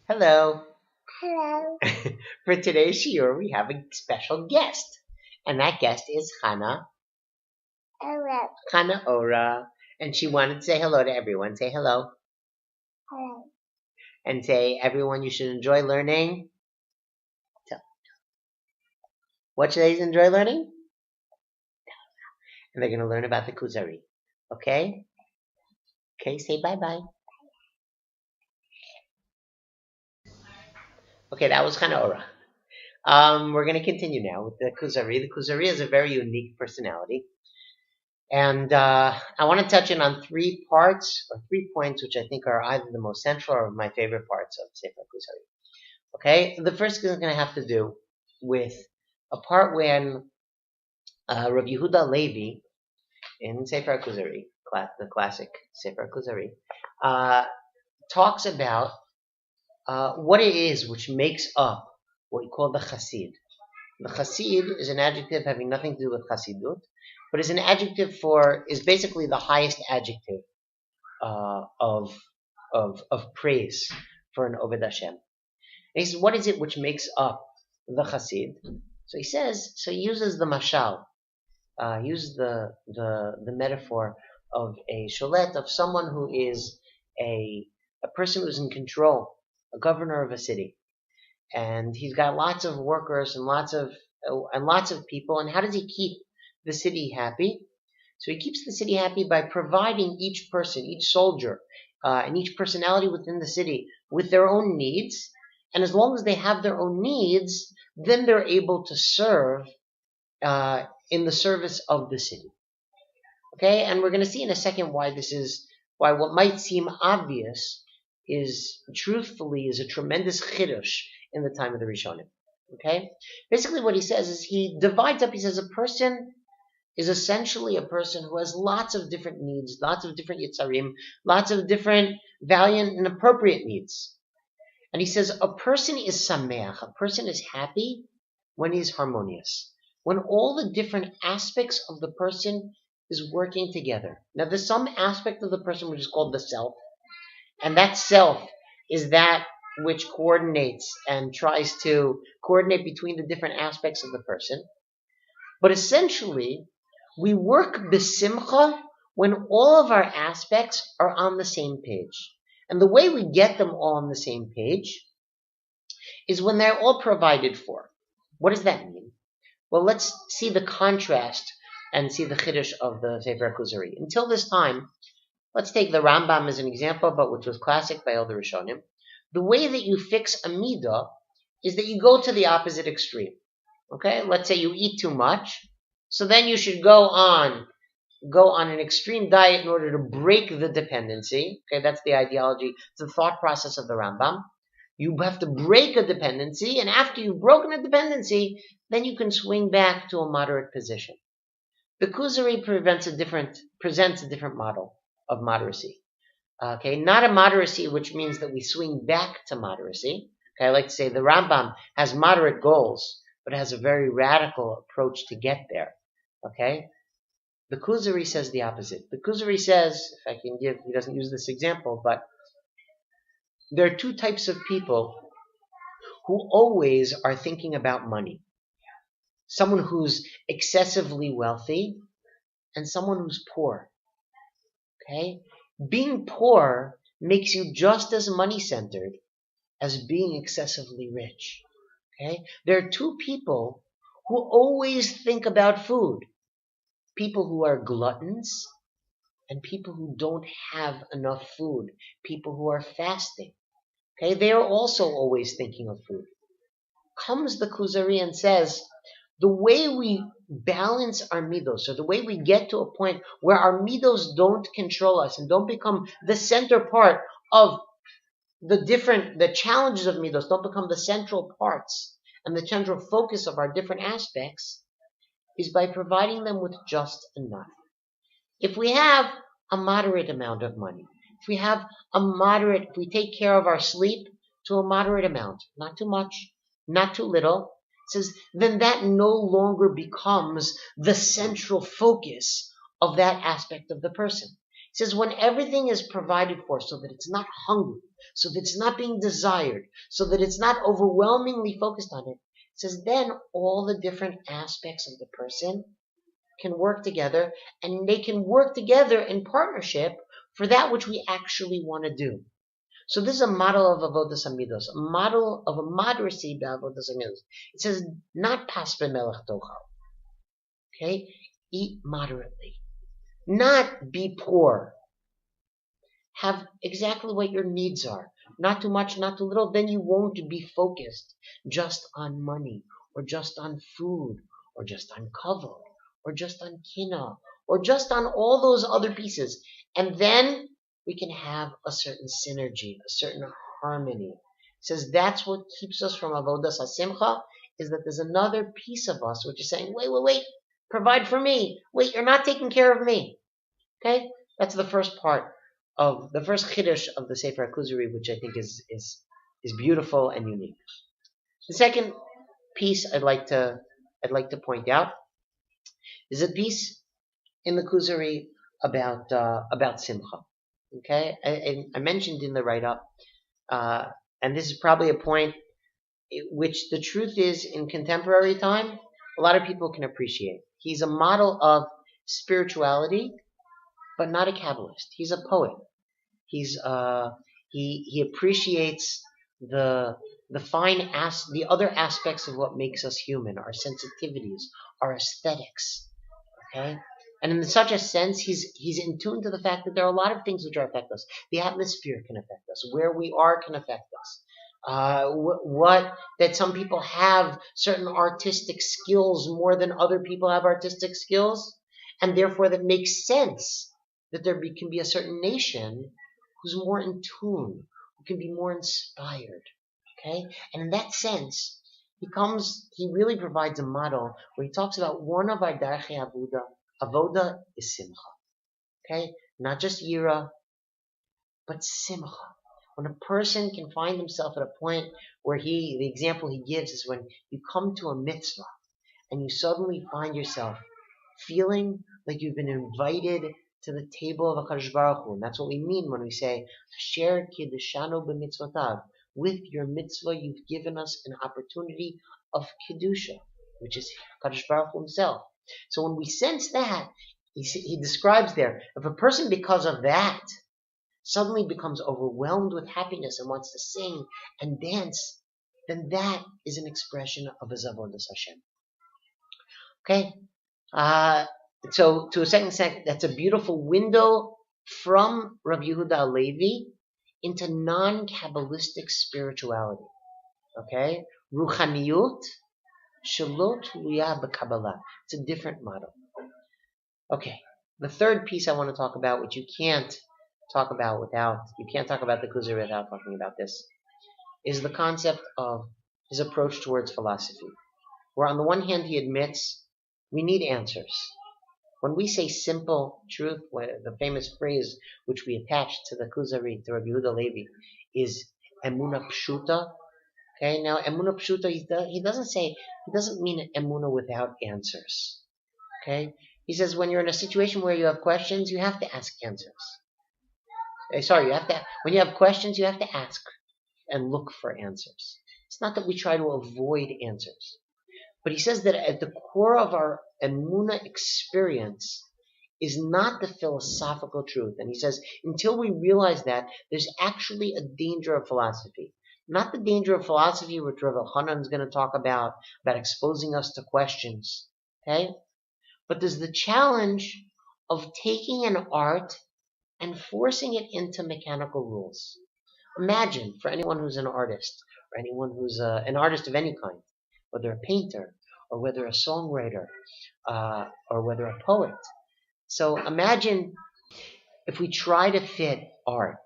Hello. Hello. For today's shiur, we have a special guest, and that guest is Hello. Hannah Ora, and she wanted to say hello to everyone. Say hello, Hello. and say everyone you should enjoy learning. Tell- What should they enjoy learning? And they're going to learn about the Kuzari. Okay? Okay, say bye-bye. Okay, that was Hannah Ora. We're going to continue now with the Kuzari. The Kuzari is a very unique personality. And I want to touch in on 3 parts or 3 points, which I think are either the most central or my favorite parts of Sefer Hakuzari. Okay, the first is going to have to do with a part when Rav Yehuda Halevi in Sefer Hakuzari, the classic Sefer Hakuzari, talks about what it is which makes up what we call the Chassid. The Chassid is an adjective having nothing to do with Chassidut, but is an adjective is basically the highest adjective of praise for an Oved Hashem. And he says, what is it which makes up the Chassid? So he uses the mashal, uses the metaphor of a sholet, of someone who is a person who's in control, a governor of a city. And he's got lots of workers and lots of people. And how does he keep the city happy? So he keeps the city happy by providing each person, each soldier, and each personality within the city with their own needs. And as long as they have their own needs, then they're able to serve in the service of the city. Okay, and we're going to see in a second why what might seem obvious is a tremendous chiddush in the time of the Rishonim. Okay, basically what he says is he divides up. He says a person is essentially a person who has lots of different needs, lots of different yitzarim, lots of different valiant and appropriate needs. And he says a person is sameach, a person is happy when he's harmonious, when all the different aspects of the person is working together. Now there's some aspect of the person which is called the self, and that self is that which coordinates and tries to coordinate between the different aspects of the person. But essentially, we work b'simcha when all of our aspects are on the same page. And the way we get them all on the same page is when they're all provided for. What does that mean? Well, let's see the contrast and see the chiddush of the Sefer Hakuzari. Until this time, let's take the Rambam as an example, but which was classic by all the Rishonim. The way that you fix a midah is that you go to the opposite extreme. Okay, let's say you eat too much, so then you should go on an extreme diet in order to break the dependency. Okay, that's the ideology, it's the thought process of the Rambam. You have to break a dependency, and after you've broken a dependency, then you can swing back to a moderate position. The Kuzari presents a different model of moderacy. Okay, not a moderacy which means that we swing back to moderacy. Okay, I like to say the Rambam has moderate goals, but has a very radical approach to get there. Okay, the Kuzari says the opposite. The Kuzari says, if I can give, he doesn't use this example, but there are 2 types of people who always are thinking about money. Someone who's excessively wealthy and someone who's poor. Okay? Being poor makes you just as money-centered as being excessively rich. Okay? There are 2 people who always think about food. People who are gluttons and people who don't have enough food. People who are fasting. Okay? They are also always thinking of food. Comes the Kuzari and says, the way we balance our midos, or the way we get to a point where our midos don't control us and don't become the center part of the challenges of midos, don't become the central parts and the central focus of our different aspects, is by providing them with just enough. If we have a moderate amount of money, if we take care of our sleep to a moderate amount, not too much, not too little, says, then that no longer becomes the central focus of that aspect of the person. He says when everything is provided for so that it's not hungry, so that it's not being desired, so that it's not overwhelmingly focused on it, it says then all the different aspects of the person can work together, and they can work together in partnership for that which we actually want to do. So this is a model of avodas hamidos, a model of a moderacy by avodas hamidos. It says not pas b'melech tochal, okay? Eat moderately, not be poor. Have exactly what your needs are, not too much, not too little. Then you won't be focused just on money, or just on food, or just on kavod, or just on kina, or just on all those other pieces. And then we can have a certain synergy, a certain harmony. It says that's what keeps us from avodas hasimcha, is that there's another piece of us which is saying, wait, provide for me. Wait, you're not taking care of me. Okay? That's the first part of the first chiddush of the Sefer Hakuzari, which I think is beautiful and unique. The second piece I'd like to point out is a piece in the Kuzari about simcha. Okay, I mentioned in the write-up, and this is probably a point which the truth is in contemporary time, a lot of people can appreciate. He's a model of spirituality, but not a kabbalist. He's a poet. He's he appreciates the the other aspects of what makes us human, our sensitivities, our aesthetics. Okay. And in such a sense, he's in tune to the fact that there are a lot of things which affect us. The atmosphere can affect us. Where we are can affect us. That some people have certain artistic skills more than other people have artistic skills, and therefore that makes sense that there can be a certain nation who's more in tune, who can be more inspired. Okay, and in that sense, he really provides a model where he talks about one of our darchei avoda. Avoda is simcha. Okay? Not just yira, but simcha. When a person can find himself at a point where the example he gives is when you come to a mitzvah and you suddenly find yourself feeling like you've been invited to the table of HaKadosh Baruch Hu. And that's what we mean when we say, Asher kiddushanu b'mitzvotav. With your mitzvah, you've given us an opportunity of kedusha, which is HaKadosh Baruch Hu himself. So when we sense that, he describes there, if a person because of that suddenly becomes overwhelmed with happiness and wants to sing and dance, then that is an expression of his avodas Hashem. Okay? So to a second extent, that's a beautiful window from Rav Yehuda Halevi into non-kabbalistic spirituality. Okay? Ruchaniyut shelo tluya b'Kabbalah. It's a different model. Okay. The third piece I want to talk about, which you can't talk about the Kuzari without talking about this, is the concept of his approach towards philosophy. Where on the one hand he admits we need answers. When we say simple truth, the famous phrase which we attach to the Kuzari, to Rav Yehuda Halevi, is emuna pshuta. Okay, now emuna pshuta, he doesn't mean emuna without answers. Okay, he says when you're in a situation where you have questions, you have to ask answers. When you have questions, you have to ask and look for answers. It's not that we try to avoid answers. But he says that at the core of our emuna experience is not the philosophical truth. And he says, until we realize that, there's actually a danger of philosophy. Not the danger of philosophy, which Rav Hanan is going to talk about exposing us to questions. Okay? But there's the challenge of taking an art and forcing it into mechanical rules. Imagine, for anyone who's an artist, or anyone who's an artist of any kind, whether a painter, or whether a songwriter, or whether a poet. So imagine if we try to fit art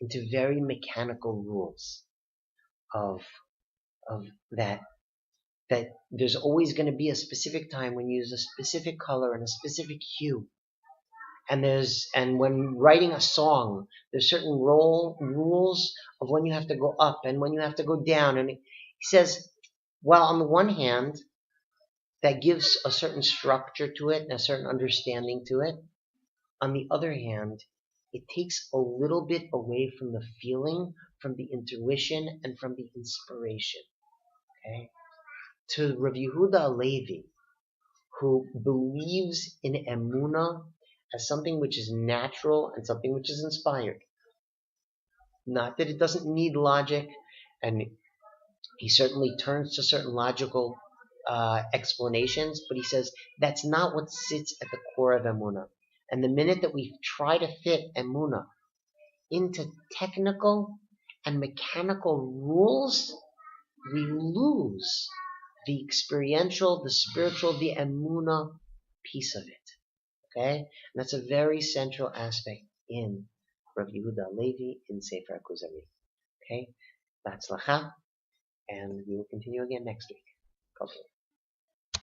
into very mechanical rules of that there's always going to be a specific time when you use a specific color and a specific hue. And when writing a song, there's certain rules of when you have to go up and when you have to go down. And he says, well, on the one hand, that gives a certain structure to it and a certain understanding to it. On the other hand, it takes a little bit away from the feeling, from the intuition, and from the inspiration. Okay? To Rav Yehuda Halevi, who believes in Emunah as something which is natural and something which is inspired. Not that it doesn't need logic, and he certainly turns to certain logical explanations, but he says that's not what sits at the core of Emunah. And the minute that we try to fit Emunah into technical and mechanical rules, we lose the experiential, the spiritual, the Emunah piece of it. Okay? And that's a very central aspect in Rav Yehuda Halevi in Sefer Hakuzari. Okay? That's Lacha, and we will continue again next week.